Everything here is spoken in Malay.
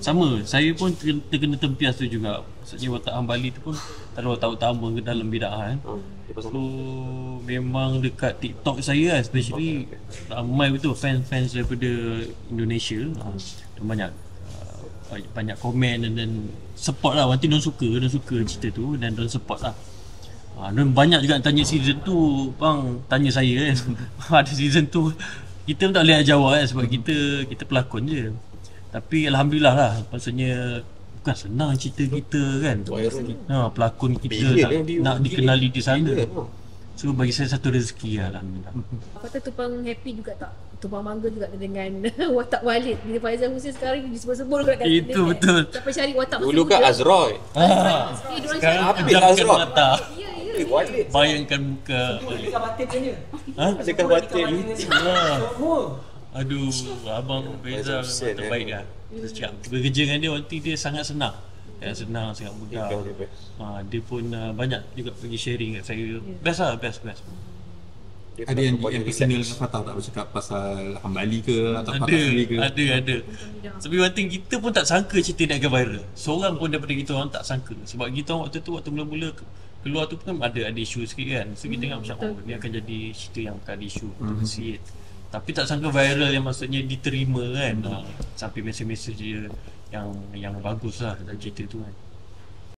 sama, saya pun terkena tempias tu juga. Maksudnya watak Hambali tu pun tak ada watak utama ke dalam bid'ah kan. So memang dekat TikTok saya especially ramai betul fans-fans daripada Indonesia. Dan banyak komen dan support lah. Nanti diorang suka cerita tu dan diorang support lah. Dan banyak juga tanya season tu, bang, tanya saya kan. Ada season tu kita pun tak boleh nak jawab kan sebab kita pelakon je. Tapi alhamdulillah lah, maksudnya bukan senang cerita kita kan. Pelakon kita nak dikenali di sana. So bagi saya satu rezeki lah, alhamdulillah. Kata Tupang happy juga tak? Tupang bangga juga dengan watak Walid. Bila Faizal Hussein sekarang disebut-sebut kat kat Itu betul. Sampai cari watak Dulu kan Azroy. Sekarang Habis pejamkan Azroy. mata. Walid. Bayangkan muka. Dekat batin tanya. Adakah batin? Aduh, abang Faizal memang terbaik lah. Saya cakap, bekerja dengan dia waktu dia sangat senang. Senang, sangat mudah. Dia pun banyak juga bagi sharing kat saya. Best lah, best. Ada yang personal dengan Fatah tak bercakap pasal Hambali ke atau Fatah sendiri ke? Ada. Tapi one thing, kita pun tak sangka cerita ni akan viral. Seorang pun daripada kita orang tak sangka. Sebab kita orang waktu mula-mula keluar tu pun ada isu sikit kan. So kita tengok macam ni akan jadi cerita yang akan isu sikit. Tapi tak sangka viral yang maksudnya diterima kan. Sampai mesej-mesej dia yang bagus lah dalam cerita tu kan.